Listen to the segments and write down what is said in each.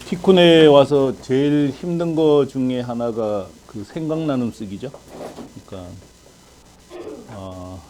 티쿤에 와서 제일 힘든 거 중에 하나가 그 생각나눔 쓰기죠. 그러니까 어,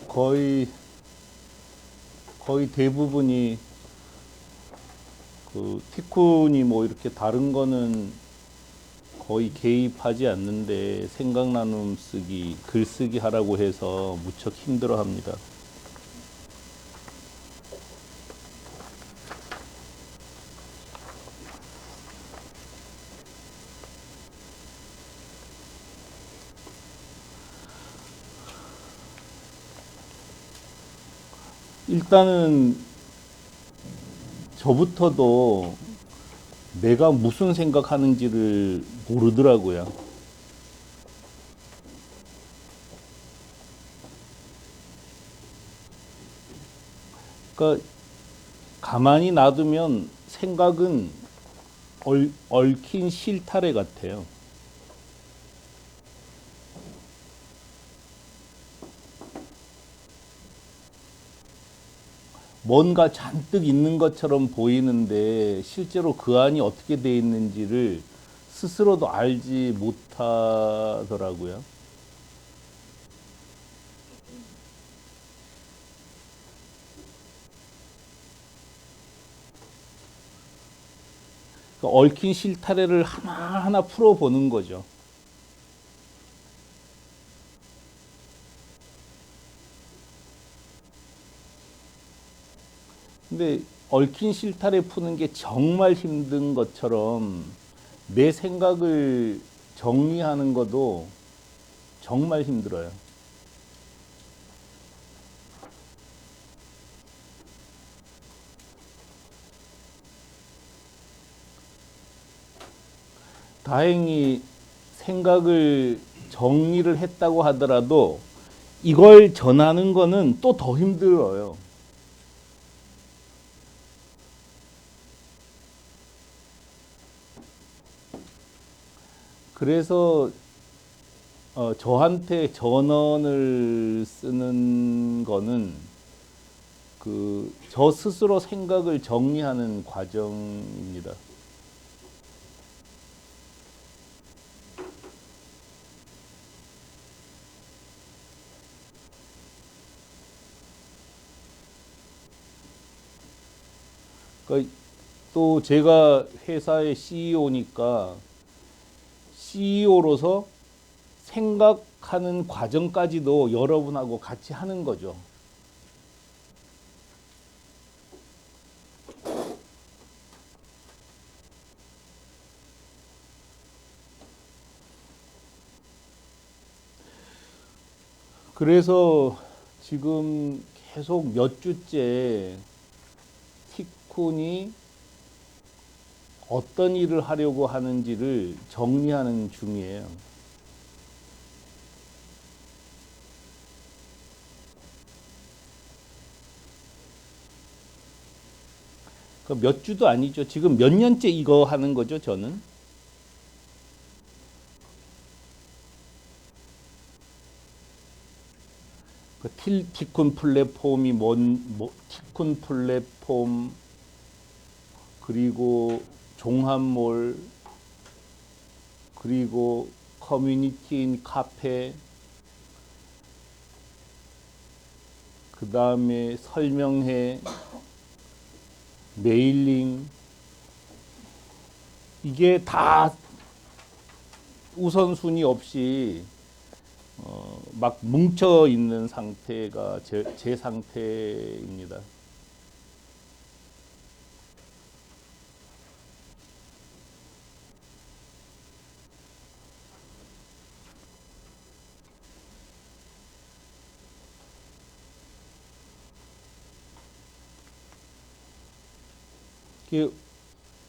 거의 대부분이 그 티쿤이 뭐 이렇게 다른 거는 거의 개입하지 않는데 생각나눔 쓰기, 글쓰기 하라고 해서 무척 힘들어 합니다. 일단은 저부터도 내가 무슨 생각하는지를 모르더라고요. 그러니까 가만히 놔두면 생각은 얽힌 실타래 같아요. 뭔가 잔뜩 있는 것처럼 보이는데 실제로 그 안이 어떻게 돼 있는지를 스스로도 알지 못하더라고요. 그러니까 얽힌 실타래를 하나하나 풀어보는 거죠. 근데 얽힌 실타래 푸는 게 정말 힘든 것처럼 내 생각을 정리하는 것도 정말 힘들어요. 다행히 생각을 정리를 했다고 하더라도 이걸 전하는 거는 또 더 힘들어요. 그래서 저한테 전원을 쓰는 거는 그 저 스스로 생각을 정리하는 과정입니다. 그러니까 또 제가 회사의 CEO니까 CEO로서 생각하는 과정까지도 여러분하고 같이 하는 거죠. 그래서 지금 계속 몇 주째 티쿤이 어떤 일을 하려고 하는지를 정리하는 중이에요. 몇 주도 아니죠. 지금 몇 년째 이거 하는 거죠, 저는. 티쿤 플랫폼이 티쿤 플랫폼, 그리고 종합몰, 그리고 커뮤니티인 카페, 그 다음에 설명회, 메일링, 이게 다 우선순위 없이 막 뭉쳐 있는 상태가 제 상태입니다.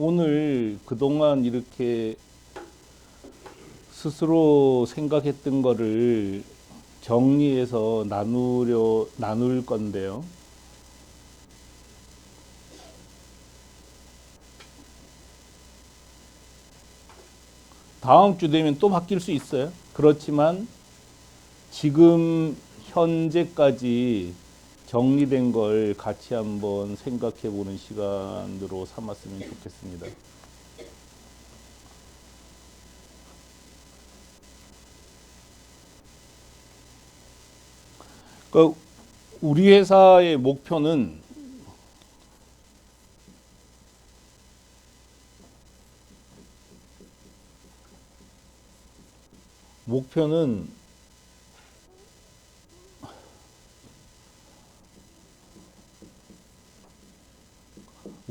오늘 그동안 이렇게 스스로 생각했던 거를 정리해서 나눌 건데요. 다음 주 되면 또 바뀔 수 있어요. 그렇지만 지금 현재까지 정리된 걸 같이 한번 생각해 보는 시간으로 삼았으면 좋겠습니다. 그러니까 우리 회사의 목표는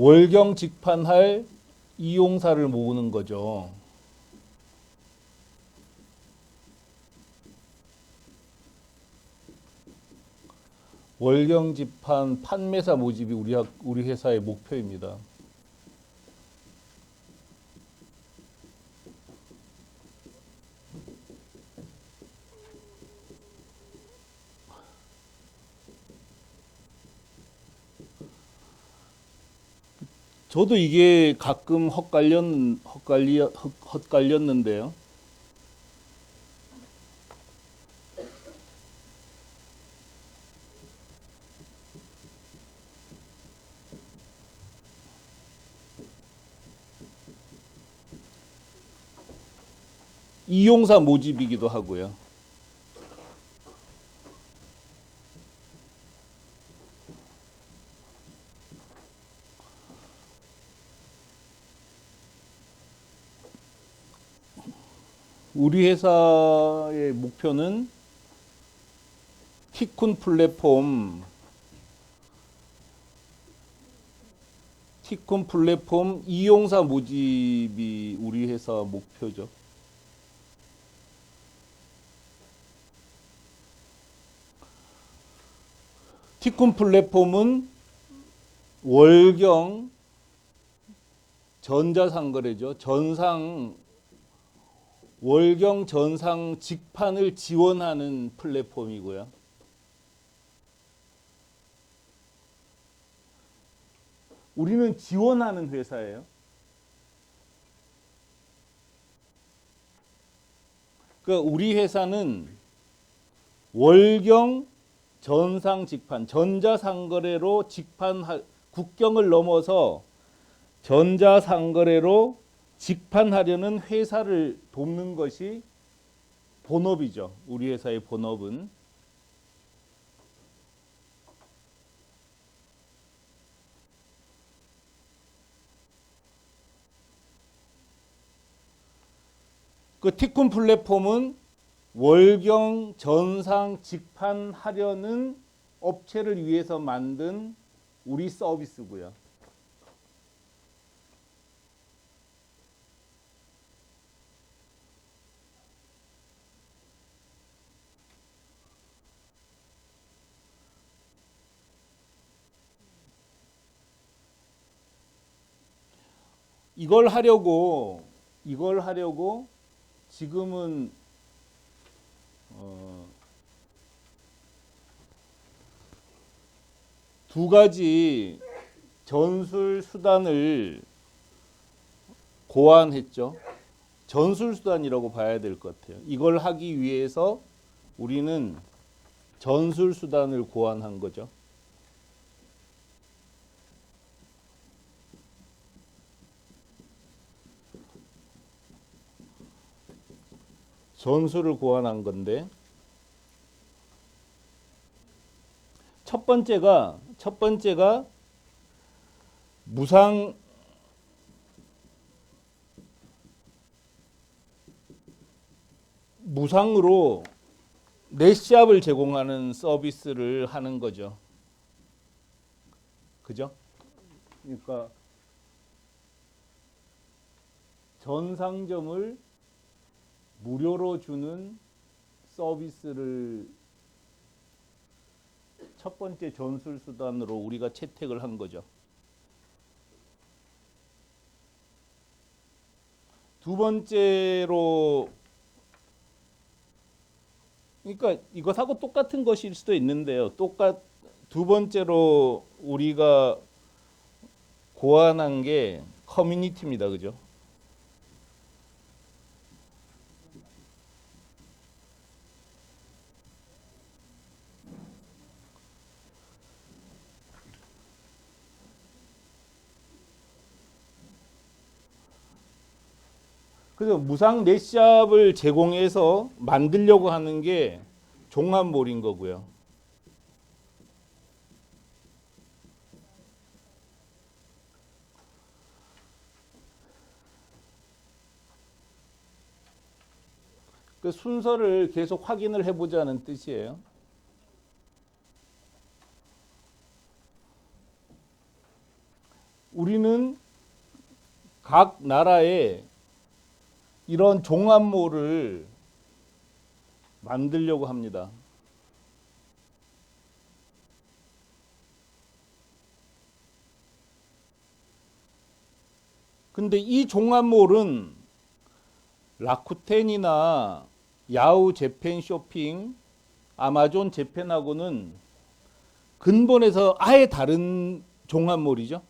월경 직판할 이용사를 모으는 거죠. 월경 직판 판매사 모집이 우리 회사의 목표입니다. 저도 이게 가끔 헛갈렸는데요. 이용사 모집이기도 하고요. 우리 회사의 목표는 티쿤 플랫폼 이용사 모집이 우리 회사 목표죠. 티쿤 플랫폼은 월경 전자상거래죠. 월경 전상 직판을 지원하는 플랫폼이고요. 우리는 지원하는 회사예요. 그러니까 우리 회사는 월경 전상 직판, 전자상거래로 국경을 넘어서 전자상거래로 직판하려는 회사를 돕는 것이 본업이죠. 우리 회사의 본업은. 그 티쿤 플랫폼은 월경 전상 직판하려는 업체를 위해서 만든 우리 서비스고요. 이걸 하려고 지금은 두 가지 전술 수단을 고안했죠. 전술 수단이라고 봐야 될 것 같아요. 이걸 하기 위해서 우리는 전술 수단을 고안한 거죠. 전술을 고안한 건데 첫 번째가 무상으로 넷시압을 제공하는 서비스를 하는 거죠. 그죠? 그러니까 전상점을 무료로 주는 서비스를 첫 번째 전술 수단으로 우리가 채택을 한 거죠. 두 번째로, 그러니까 이것하고 똑같은 것일 수도 있는데요. 두 번째로 우리가 고안한 게 커뮤니티입니다. 그죠? 그래서 무상 넷샵을 제공해서 만들려고 하는 게 종합몰인 거고요. 그 순서를 계속 확인을 해보자는 뜻이에요. 우리는 각 나라에 이런 종합몰을 만들려고 합니다. 근데 이 종합몰은 라쿠텐이나 야후 재팬 쇼핑, 아마존 재팬하고는 근본에서 아예 다른 종합몰이죠.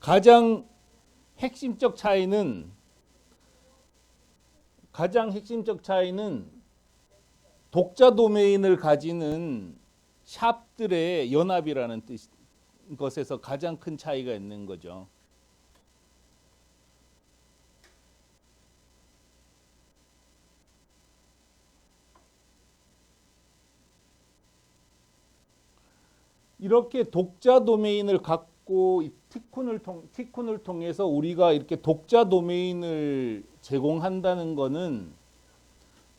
가장 핵심적 차이는 독자 도메인을 가지는 샵들의 연합이라는 것에서 가장 큰 차이가 있는 거죠. 이렇게 독자 도메인을 갖고 티쿤을 통해서 우리가 이렇게 독자 도메인을 제공한다는 것은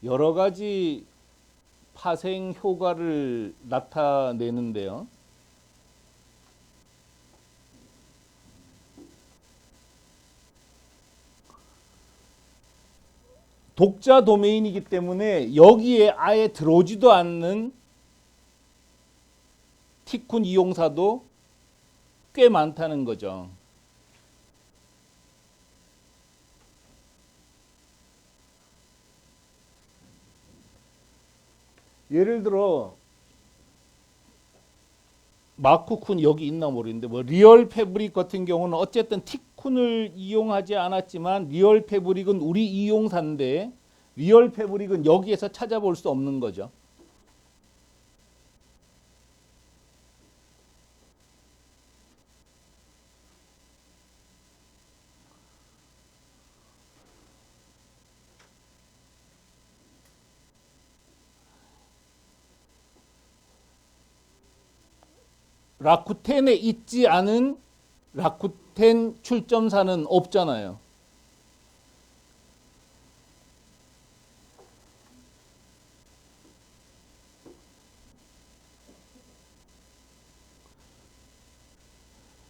여러 가지 파생 효과를 나타내는데요. 독자 도메인이기 때문에 여기에 아예 들어오지도 않는 티쿤 이용사도 꽤 많다는 거죠. 예를 들어 마쿠쿤 여기 있나 모르겠는데 뭐 리얼 패브릭 같은 경우는 어쨌든 티쿤을 이용하지 않았지만 리얼 패브릭은 우리 이용사인데 리얼 패브릭은 여기에서 찾아볼 수 없는 거죠. 라쿠텐에 있지 않은 라쿠텐 출점사는 없잖아요.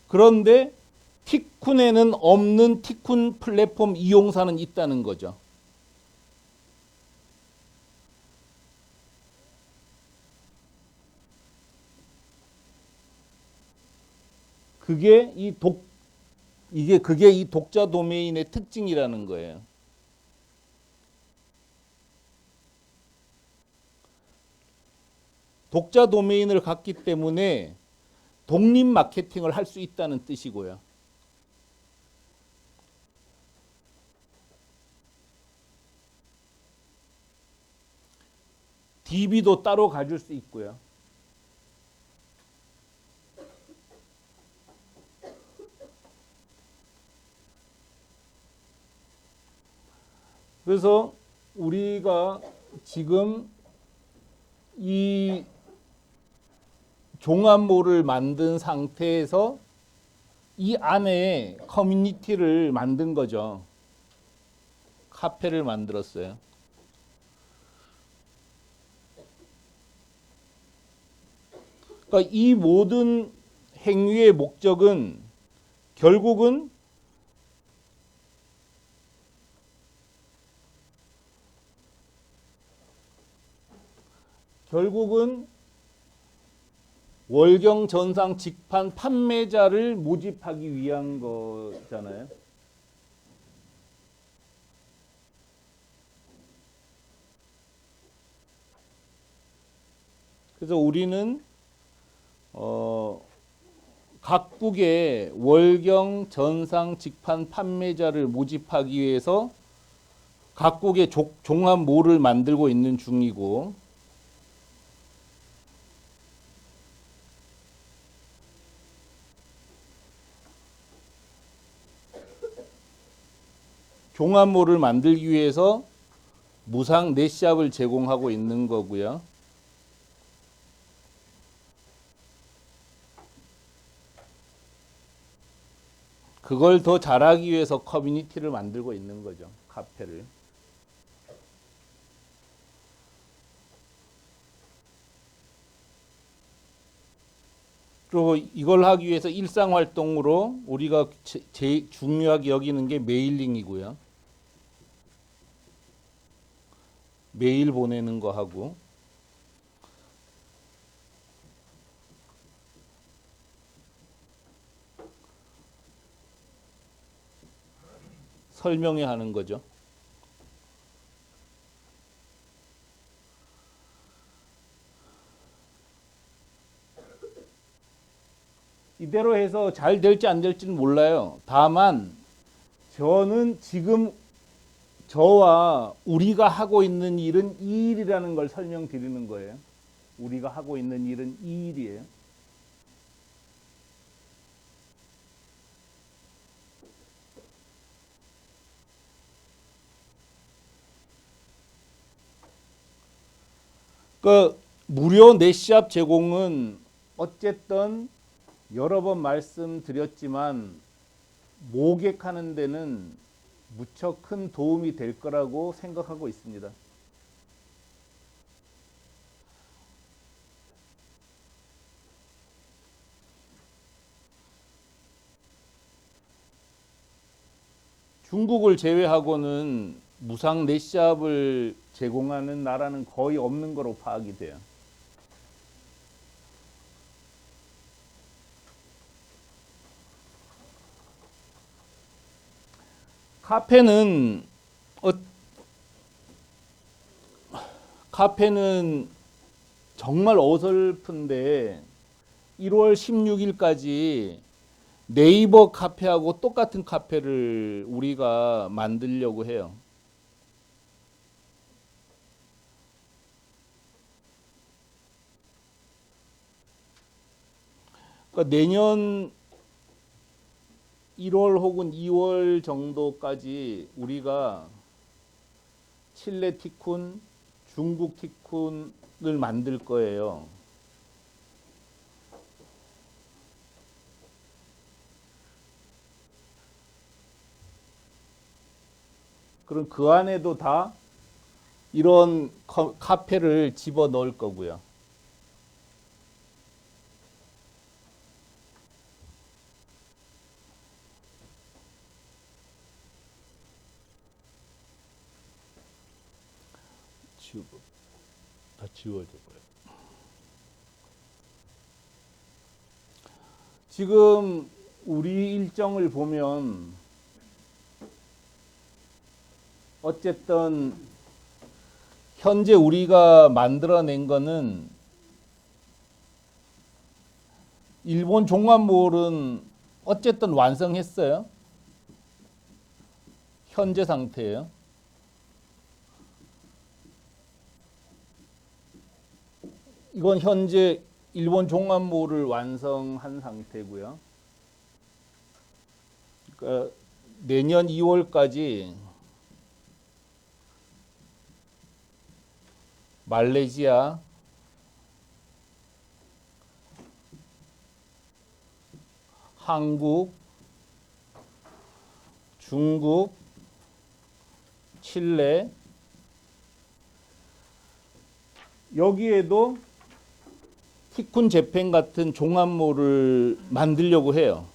그런데 티쿤에는 없는 티쿤 플랫폼 이용사는 있다는 거죠. 그게 이 독자 도메인의 특징이라는 거예요. 독자 도메인을 갖기 때문에 독립 마케팅을 할 수 있다는 뜻이고요. DB도 따로 가질 수 있고요. 그래서 우리가 지금 이 종합몰을 만든 상태에서 이 안에 커뮤니티를 만든 거죠. 카페를 만들었어요. 그러니까 이 모든 행위의 목적은 결국은 월경 전상 직판 판매자를 모집하기 위한 거잖아요. 그래서 우리는 각국의 월경 전상 직판 판매자를 모집하기 위해서 각국의 종합몰을 만들고 있는 중이고 종합모를 만들기 위해서 무상 넷샵을 제공하고 있는 거고요. 그걸 더 잘하기 위해서 커뮤니티를 만들고 있는 거죠. 카페를. 그리고 이걸 하기 위해서 일상활동으로 우리가 제일 중요하게 여기는 게 메일링이고요. 메일 보내는 거 하고 설명회 하는 거죠. 이대로 해서 잘 될지 안 될지는 몰라요. 다만 저는 지금 저와 우리가 하고 있는 일은 이 일이라는 걸 설명드리는 거예요. 우리가 하고 있는 일은 이 일이에요. 그 무료 넷샵 제공은 어쨌든 여러 번 말씀드렸지만 모객하는 데는 무척 큰 도움이 될 거라고 생각하고 있습니다. 중국을 제외하고는 무상 넷샵을 제공하는 나라는 거의 없는 거로 파악이 돼요. 카페는 카페는 정말 어설픈데 1월 16일까지 네이버 카페하고 똑같은 카페를 우리가 만들려고 해요. 그러니까 내년 1월 혹은 2월 정도까지 우리가 칠레 티쿤, 중국 티쿤을 만들 거예요. 그럼 그 안에도 다 이런 카페를 집어 넣을 거고요. 다 지워져 버려. 지금 우리 일정을 보면 어쨌든 현재 우리가 만들어낸 거는 일본 종합몰은 어쨌든 완성했어요. 현재 상태예요. 이건 현재 일본 종합몰을 완성한 상태고요. 그러니까 내년 2월까지 말레이시아, 한국, 중국, 칠레 여기에도 티쿤 재팬 같은 종합몰을 만들려고 해요.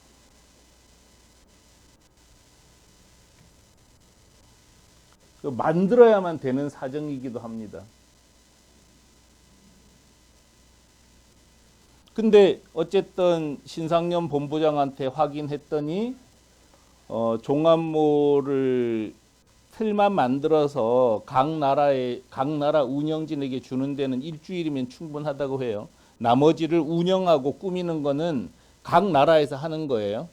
만들어야만 되는 사정이기도 합니다. 근데 어쨌든 신상년 본부장한테 확인했더니 종합몰을 틀만 만들어서 각 나라 운영진에게 주는 데는 일주일이면 충분하다고 해요. 나머지를 운영하고 꾸미는 거는 각 나라에서 하는 거예요.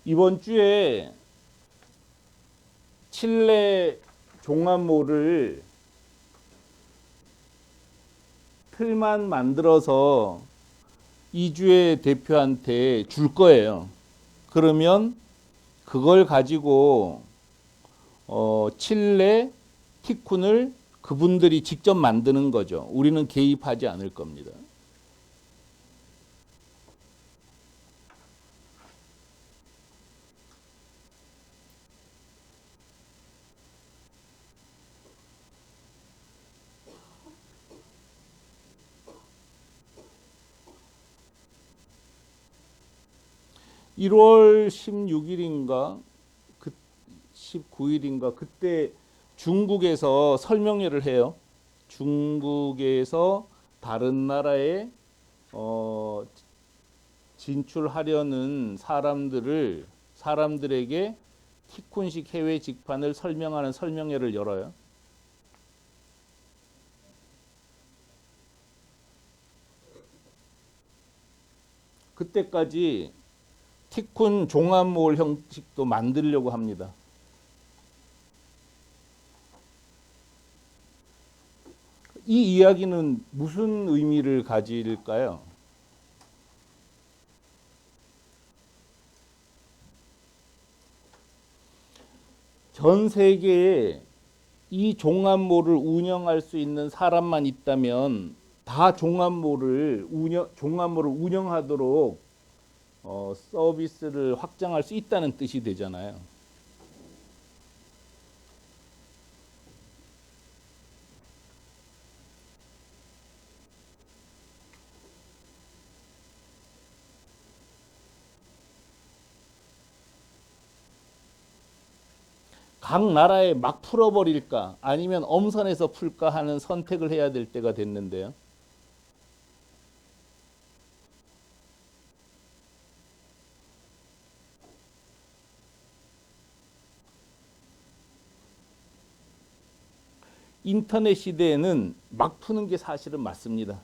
이번 주에 칠레 종합몰을 틀만 만들어서 이주의 대표한테 줄 거예요. 그러면 그걸 가지고 칠레 티쿤을 그분들이 직접 만드는 거죠. 우리는 개입하지 않을 겁니다. (1월 16일인가) 19일인가 그때 중국에서 설명회를 해요. 중국에서 다른 나라에 진출하려는 사람들에게 티쿤식 해외 직판을 설명하는 설명회를 열어요. 그때까지 티쿤 종합몰 형식도 만들려고 합니다. 이 이야기는 무슨 의미를 가질까요? 전 세계에 이 종합몰을 운영할 수 있는 사람만 있다면 다 종합몰을 운영하도록 서비스를 확장할 수 있다는 뜻이 되잖아요. 각 나라에 막 풀어버릴까 아니면 엄선해서 풀까 하는 선택을 해야 될 때가 됐는데요. 인터넷 시대에는 막 푸는 게 사실은 맞습니다.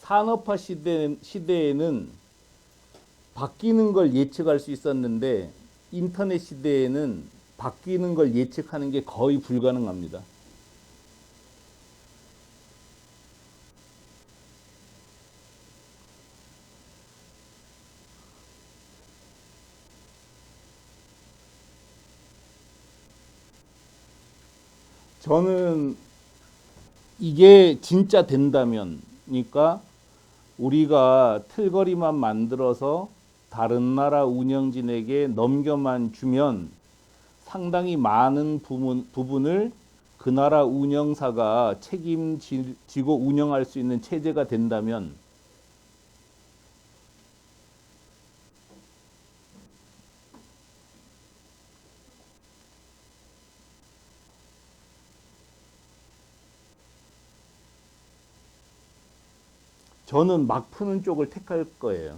산업화 시대에는 바뀌는 걸 예측할 수 있었는데 인터넷 시대에는 바뀌는 걸 예측하는 게 거의 불가능합니다. 저는 이게 진짜 된다면, 그러니까 우리가 틀거리만 만들어서 다른 나라 운영진에게 넘겨만 주면 상당히 많은 부분을 그 나라 운영사가 책임지고 운영할 수 있는 체제가 된다면 저는 막 푸는 쪽을 택할 거예요.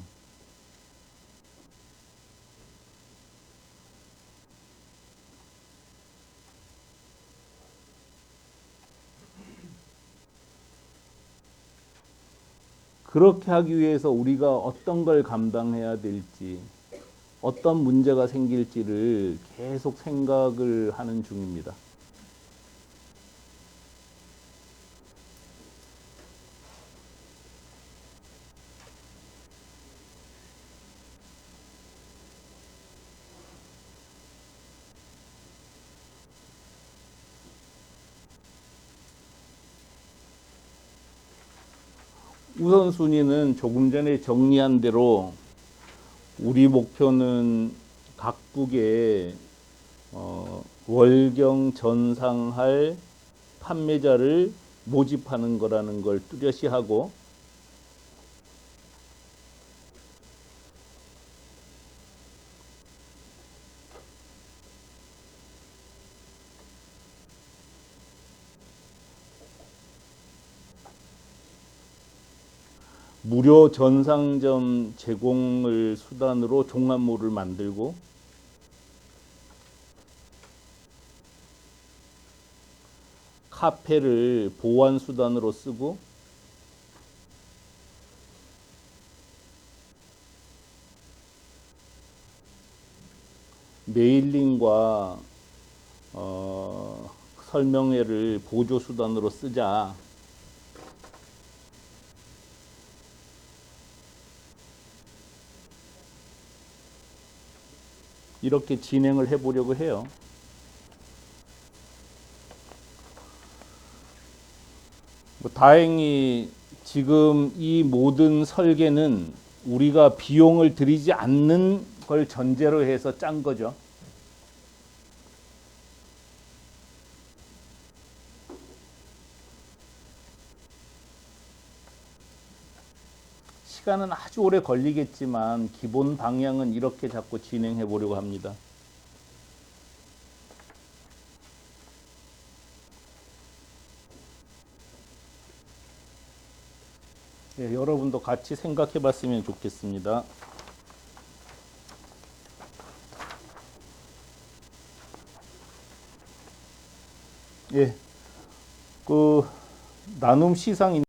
그렇게 하기 위해서 우리가 어떤 걸 감당해야 될지, 어떤 문제가 생길지를 계속 생각을 하는 중입니다. 우선순위는 조금 전에 정리한 대로 우리 목표는 각국에 월경 전상할 판매자를 모집하는 거라는 걸 뚜렷이 하고, 무료 전상점 제공을 수단으로 종합몰을 만들고, 카페를 보완 수단으로 쓰고 메일링과 설명회를 보조 수단으로 쓰자. 이렇게 진행을 해보려고 해요. 뭐 다행히 지금 이 모든 설계는 우리가 비용을 들이지 않는 걸 전제로 해서 짠 거죠. 시간은 아주 오래 걸리겠지만 기본 방향은 이렇게 자꾸 진행해 보려고 합니다. 예, 여러분도 같이 생각해 봤으면 좋겠습니다. 예, 그 나눔 시상